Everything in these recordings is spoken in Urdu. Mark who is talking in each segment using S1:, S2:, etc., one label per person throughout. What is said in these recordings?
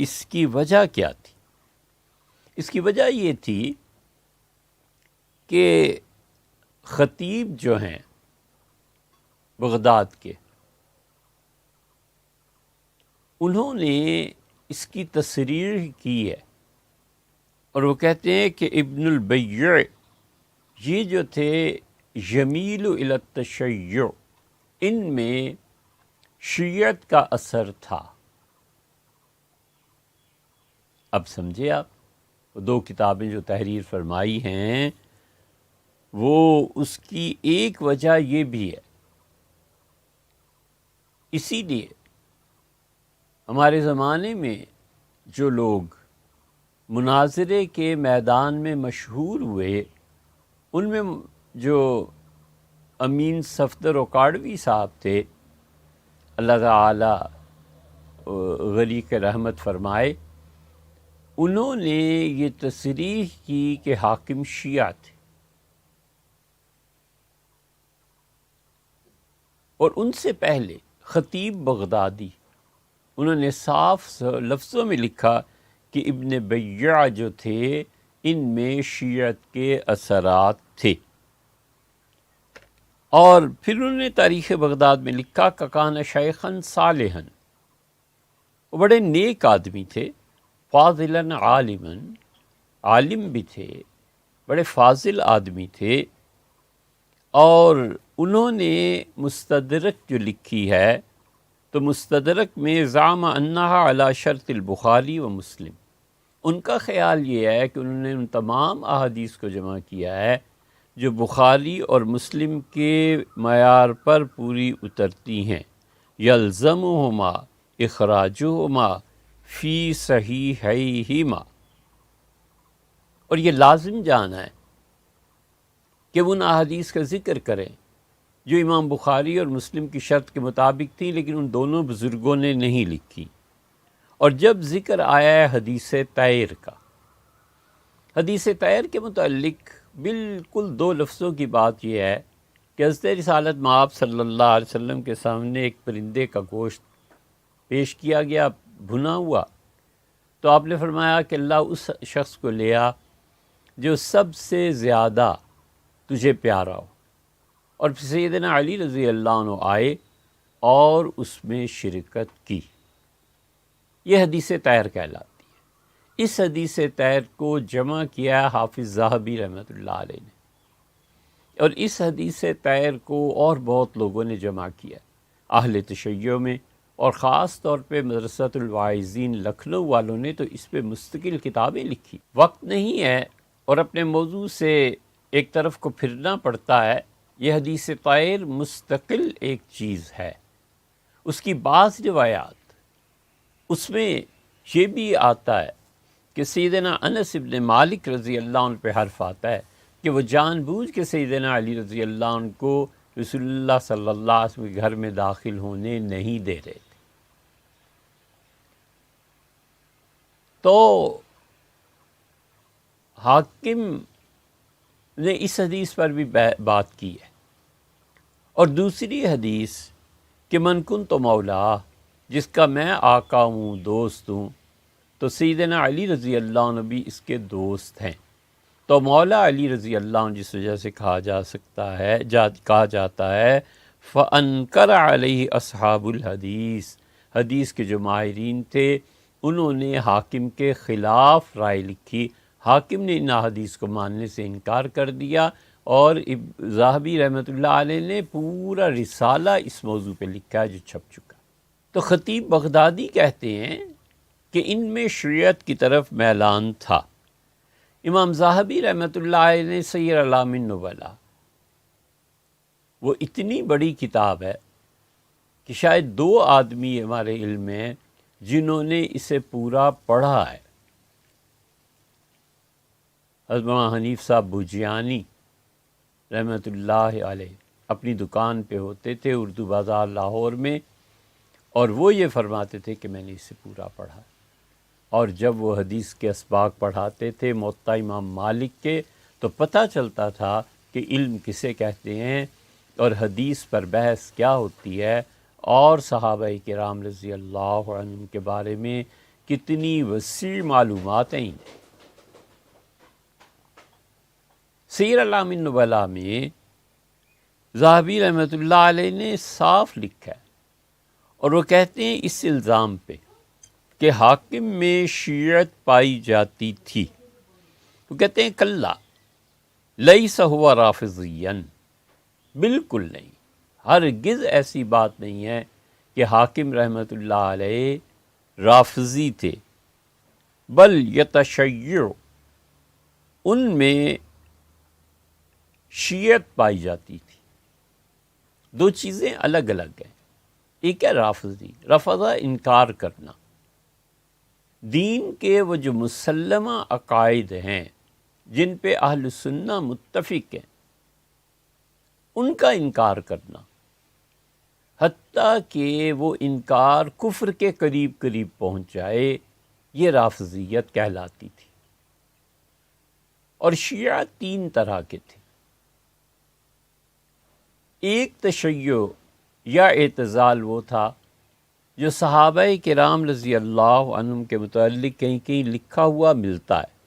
S1: اس کی وجہ کیا تھی؟ اس کی وجہ یہ تھی کہ خطیب جو ہیں بغداد کے، انہوں نے اس کی تصریح کی ہے، اور وہ کہتے ہیں کہ ابن البیع یہ جو تھے یمیل الی التشیع، ان میں شیعت کا اثر تھا۔ اب سمجھے آپ، دو کتابیں جو تحریر فرمائی ہیں وہ اس کی ایک وجہ یہ بھی ہے۔ اسی لیے ہمارے زمانے میں جو لوگ مناظرے کے میدان میں مشہور ہوئے، ان میں جو امین صفدر اوکاڑوی صاحب تھے، اللہ تعالی غریق رحمت فرمائے، انہوں نے یہ تصریح کی کہ حاکم شیعہ تھے، اور ان سے پہلے خطیب بغدادی انہوں نے صاف لفظوں میں لکھا کہ ابن بیع جو تھے ان میں شیعت کے اثرات تھے۔ اور پھر انہوں نے تاریخ بغداد میں لکھا کہ کان شیخاً صالحاً، وہ بڑے نیک آدمی تھے، فاضلاً عالماً، عالم بھی تھے، بڑے فاضل آدمی تھے۔ اور انہوں نے مستدرک جو لکھی ہے، تو مستدرک میں زعم انہا علی شرط البخاری و مسلم، ان کا خیال یہ ہے کہ انہوں نے ان تمام احادیث کو جمع کیا ہے جو بخاری اور مسلم کے معیار پر پوری اترتی ہیں، یلزمہما اخراجہما فی صحیحیہما، اور یہ لازم جانا ہے کہ وہ ان احادیث کا ذکر کریں جو امام بخاری اور مسلم کی شرط کے مطابق تھی، لیکن ان دونوں بزرگوں نے نہیں لکھی۔ اور جب ذکر آیا ہے حدیث طیر کا، حدیث طیر کے متعلق بالکل دو لفظوں کی بات یہ ہے کہ حضرت رسالت مآب صلی اللہ علیہ وسلم کے سامنے ایک پرندے کا گوشت پیش کیا گیا بھنا ہوا، تو آپ نے فرمایا کہ اللہ اس شخص کو لیا جو سب سے زیادہ تجھے پیارا ہو، اور پھر سیدنا علی رضی اللہ عنہ آئے اور اس میں شرکت کی۔ یہ حدیث طیر کہلاتی ہے۔ اس حدیث طیر کو جمع کیا حافظ ذہبی رحمۃ اللہ علیہ نے، اور اس حدیث طیر کو اور بہت لوگوں نے جمع کیا اہل تشیع میں، اور خاص طور پہ مدرسۃ الواعظین لکھنؤ والوں نے تو اس پہ مستقل کتابیں لکھی۔ وقت نہیں ہے اور اپنے موضوع سے ایک طرف کو پھرنا پڑتا ہے۔ یہ حدیث طیر مستقل ایک چیز ہے۔ اس کی بعض روایات، اس میں یہ بھی آتا ہے کہ سیدنا انس ابن مالک رضی اللہ عنہ پہ حرف آتا ہے کہ وہ جان بوجھ کے سیدنا علی رضی اللہ عنہ کو رسول اللہ صلی اللہ علیہ وسلم کے گھر میں داخل ہونے نہیں دے رہے تھے۔ تو حاکم نے اس حدیث پر بھی بات کی ہے۔ اور دوسری حدیث کہ من کنت مولا، جس کا میں آقا ہوں، دوست ہوں، تو سیدنا علی رضی اللہ عنہ بھی اس کے دوست ہیں۔ تو مولا علی رضی اللہ عنہ جس وجہ سے کہا جاتا ہے فَأَنْكَرَ عَلَيْهِ أَصْحَابُ الْحَدِيثِ، حدیث کے جو ماہرین تھے انہوں نے حاکم کے خلاف رائے لکھی، حاکم نے ان حدیث کو ماننے سے انکار کر دیا، اور ذہبی رحمۃ اللہ علیہ نے پورا رسالہ اس موضوع پہ لکھا ہے جو چھپ چکا۔ تو خطیب بغدادی کہتے ہیں کہ ان میں شریعت کی طرف میلان تھا۔ امام ذہبی رحمۃ اللہ علیہ نے سیر اعلام النبلاء، وہ اتنی بڑی کتاب ہے کہ شاید دو آدمی ہمارے علم میں جنہوں نے اسے پورا پڑھا ہے۔ حضرت مولانا حنیف صاحب بوجیانی رحمۃ اللہ علیہ اپنی دکان پہ ہوتے تھے اردو بازار لاہور میں، اور وہ یہ فرماتے تھے کہ میں نے اسے پورا پڑھا، اور جب وہ حدیث کے اسباق پڑھاتے تھے موطا امام مالک کے، تو پتہ چلتا تھا کہ علم کسے کہتے ہیں اور حدیث پر بحث کیا ہوتی ہے، اور صحابہ کرام رضی اللہ عنہم کے بارے میں کتنی وسیع معلومات ہیں انہیں۔ سیر اعلام النبلاء میں ذہبی رحمۃ اللہ علیہ نے صاف لکھا ہے، اور وہ کہتے ہیں اس الزام پہ کہ حاکم میں شیعت پائی جاتی تھی، وہ کہتے ہیں کلا لیس ہوا رافضیا، بالکل نہیں، ہرگز ایسی بات نہیں ہے کہ حاکم رحمۃ اللہ علیہ رافضی تھے، بل یتشیع، ان میں شیعت پائی جاتی تھی۔ دو چیزیں الگ الگ ہیں، ایک ہے رافضی، رفضہ انکار کرنا، دین کے وہ جو مسلمہ عقائد ہیں جن پہ اہل سنہ متفق ہیں ان کا انکار کرنا، حتیٰ کہ وہ انکار کفر کے قریب قریب پہنچ جائے، یہ رافضیت کہلاتی تھی۔ اور شیعہ تین طرح کے تھے، ایک تشیع یا اعتزال وہ تھا جو صحابہ کرام رضی اللہ عنہم کے متعلق کہیں کہیں لکھا ہوا ملتا ہے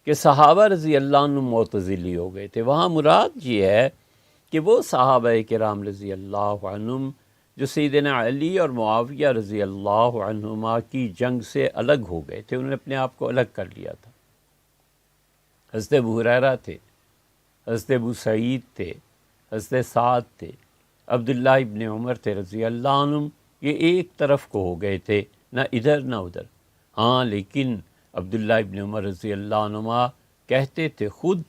S1: کہ صحابہ رضی اللہ عنہم معتزلی ہو گئے تھے۔ وہاں مراد یہ ہے کہ وہ صحابہ کرام رضی اللہ عنہم جو سیدنا علی اور معاویہ رضی اللہ عنہما کی جنگ سے الگ ہو گئے تھے، انہوں نے اپنے آپ کو الگ کر لیا تھا۔ حضرت ابو ہریرہ تھے، حضرت ابو سعید تھے، حضرت سعد تھے، عبداللہ ابن عمر تھے رضی اللہ عنہم، یہ ایک طرف کو ہو گئے تھے، نہ ادھر نہ ادھر۔ ہاں لیکن عبداللہ ابن عمر رضی اللہ عنہما کہتے تھے خود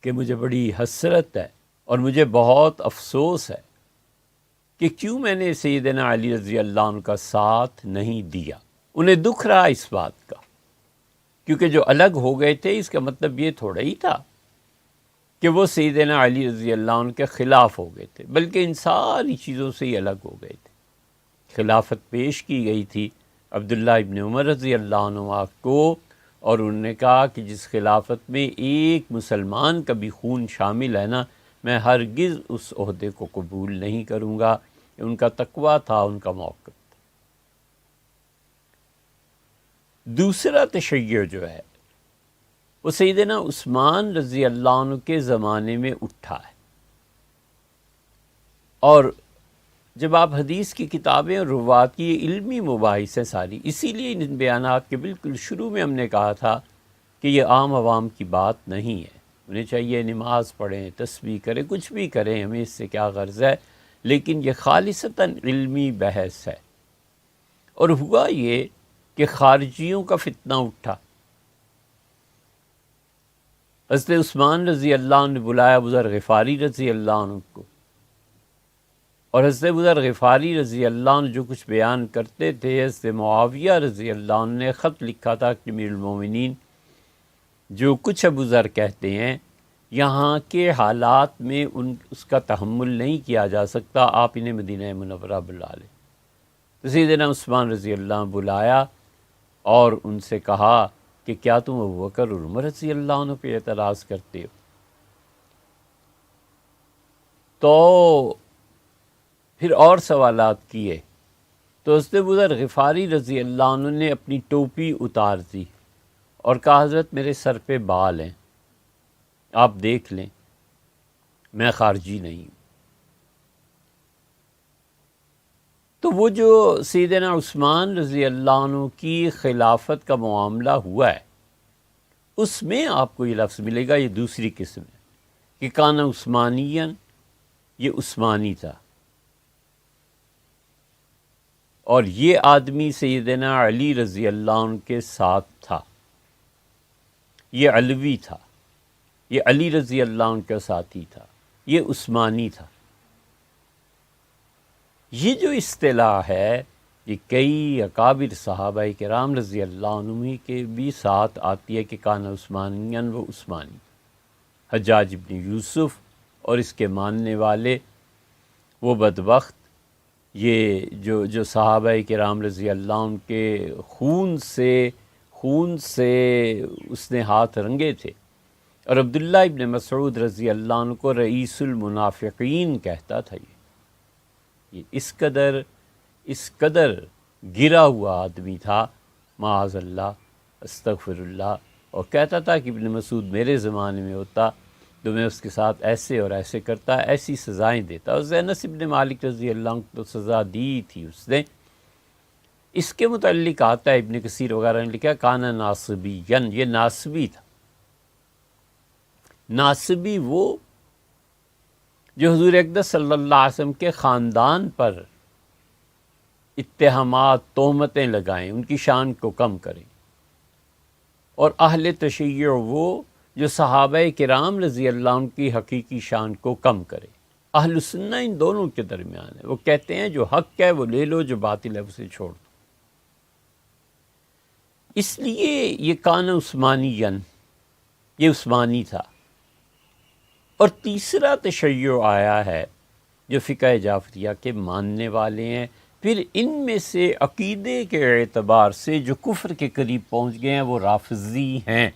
S1: کہ مجھے بڑی حسرت ہے اور مجھے بہت افسوس ہے کہ کیوں میں نے سیدنا علی رضی اللہ عنہ کا ساتھ نہیں دیا۔ انہیں دکھ رہا اس بات کا، کیونکہ جو الگ ہو گئے تھے اس کا مطلب یہ تھوڑا ہی تھا کہ وہ سیدنا علی رضی اللہ عنہ کے خلاف ہو گئے تھے، بلکہ ان ساری چیزوں سے ہی الگ ہو گئے تھے۔ خلافت پیش کی گئی تھی عبداللہ ابن عمر رضی اللہ عنہ کو، اور انہوں نے کہا کہ جس خلافت میں ایک مسلمان کا بھی خون شامل ہے نا، میں ہرگز اس عہدے کو قبول نہیں کروں گا۔ ان کا تقویٰ تھا، ان کا موقف تھا۔ دوسرا تشیع جو ہے وہ سیدنا عثمان رضی اللہ عنہ کے زمانے میں اٹھا ہے، اور جب آپ حدیث کی کتابیں اور روات کی یہ علمی مباحث ہیں ساری، اسی لیے ان بیانات کے بالکل شروع میں ہم نے کہا تھا کہ یہ عام عوام کی بات نہیں ہے، انہیں چاہیے نماز پڑھیں، تسبیح کریں، کچھ بھی کریں، ہمیں اس سے کیا غرض ہے، لیکن یہ خالصتاً علمی بحث ہے۔ اور ہوا یہ کہ خارجیوں کا فتنہ اٹھا، حضرت عثمان رضی اللہ عنہ نے بلایا ابو ذر غفاری رضی اللہ عنہ کو، اور حضرت ابو ذر غفاری رضی اللہ عنہ جو کچھ بیان کرتے تھے، حضرت معاویہ رضی اللہ عنہ نے خط لکھا تھا کہ امیر المومنین، جو کچھ ابو ذر کہتے ہیں یہاں کے حالات میں اس کا تحمل نہیں کیا جا سکتا، آپ انہیں مدینہ منورہ بلا لیں۔ تو سیدنا عثمان رضی اللہ عنہ بلایا اور ان سے کہا کہ کیا تم ابوبکر اور عمر رضی اللہ عنہ پہ اعتراض کرتے ہو؟ تو پھر اور سوالات کیے، تو حضرت ابو ذر غفاری رضی اللہ عنہ نے اپنی ٹوپی اتار دی اور کہا حضرت میرے سر پہ بال ہیں، آپ دیکھ لیں، میں خارجی نہیں ہوں۔ تو وہ جو سیدنا عثمان رضی اللہ عنہ کی خلافت کا معاملہ ہوا ہے، اس میں آپ کو یہ لفظ ملے گا، یہ دوسری قسم ہے کہ کان عثمانین، یہ عثمانی تھا، اور یہ آدمی سیدنا علی رضی اللہ عنہ کے ساتھ تھا، یہ علوی تھا، یہ علی رضی اللہ عنہ کا ساتھی تھا، یہ عثمانی تھا۔ یہ جو اصطلاح ہے یہ کئی اکابر صحابہ کرام رضی اللہ عنہ کے بھی ساتھ آتی ہے کہ کان عثمانین، وہ عثمانی۔ حجاج ابن یوسف اور اس کے ماننے والے وہ بدبخت، یہ جو صحابہ کرام رضی اللہ عنہ کے خون سے اس نے ہاتھ رنگے تھے، اور عبداللہ ابن مسعود رضی اللہ عنہ کو رئیس المنافقین کہتا تھا۔ یہ اس قدر گرا ہوا آدمی تھا، معاذ اللہ، استغفر اللہ، اور کہتا تھا کہ ابن مسعود میرے زمانے میں ہوتا تو میں اس کے ساتھ ایسے اور ایسے کرتا، ایسی سزائیں دیتا. اور انس ابن مالک رضی اللہ عنہ کو تو سزا دی تھی اس نے. اس کے متعلق آتا ہے، ابن کثیر وغیرہ نے لکھا کان ناصبیًا، یہ ناصبی تھا. ناصبی وہ جو حضور اقدس صلی اللہ علیہ وسلم کے خاندان پر اتہامات، تہمتیں لگائیں، ان کی شان کو کم کریں. اور اہل تشیع وہ جو صحابہ کرام رضی اللہ عنہ کی حقیقی شان کو کم کرے. اہل سنہ ان دونوں کے درمیان ہے. وہ کہتے ہیں جو حق ہے وہ لے لو، جو باطل ہے اسے چھوڑ دو. اس لیے یہ کان عثمانیً، یہ عثمانی تھا. اور تیسرا تشیع آیا ہے جو فقہ جعفریہ کے ماننے والے ہیں. پھر ان میں سے عقیدے کے اعتبار سے جو کفر کے قریب پہنچ گئے ہیں وہ رافضی ہیں.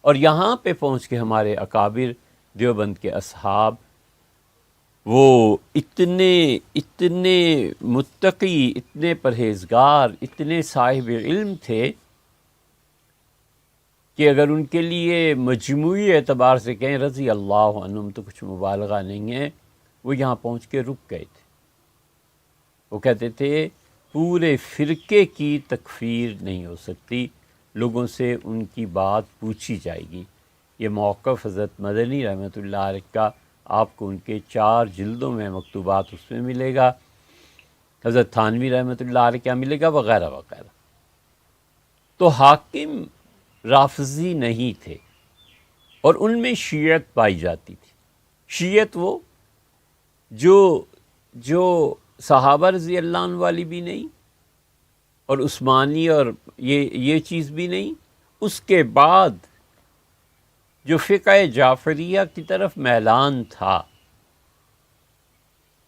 S1: اور یہاں پہ پہنچ کے ہمارے اکابر دیوبند کے اصحاب وہ اتنے متقی، اتنے پرہیزگار، اتنے صاحب علم تھے کہ اگر ان کے لیے مجموعی اعتبار سے کہیں رضی اللہ عنہم تو کچھ مبالغہ نہیں ہے، وہ یہاں پہنچ کے رک گئے تھے. وہ کہتے تھے پورے فرقے کی تکفیر نہیں ہو سکتی، لوگوں سے ان کی بات پوچھی جائے گی. یہ موقف حضرت مدنی رحمۃ اللہ علیہ کا آپ کو ان کے 4 جلدوں میں مکتوبات اس میں ملے گا، حضرت تھانوی رحمۃ اللہ علیہ کا ملے گا، وغیرہ وغیرہ. تو حاکم رافضی نہیں تھے اور ان میں شیعت پائی جاتی تھی. شیعت وہ جو صحابہ رضی اللہ عنہ والی بھی نہیں اور عثمانی اور یہ چیز بھی نہیں، اس کے بعد جو فقہ جعفریہ کی طرف میلان تھا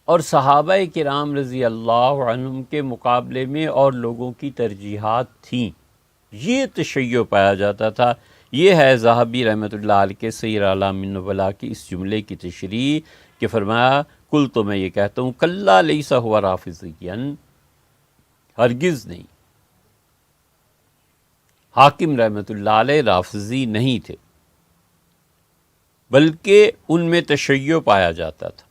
S1: اور صحابہ کرام رضی اللہ عنہم کے مقابلے میں اور لوگوں کی ترجیحات تھیں، یہ تشیع پایا جاتا تھا. یہ ہے ذہبی رحمۃ اللہ علیہ کے سیر اعلام النبلاء کی اس جملے کی تشریح کہ فرمایا کل تو میں یہ کہتا ہوں کلا لیس ہوا رافضیًا، ہرگز نہیں، حاکم رحمۃ اللہ علیہ رافضی نہیں تھے، بلکہ ان میں تشیع پایا جاتا تھا.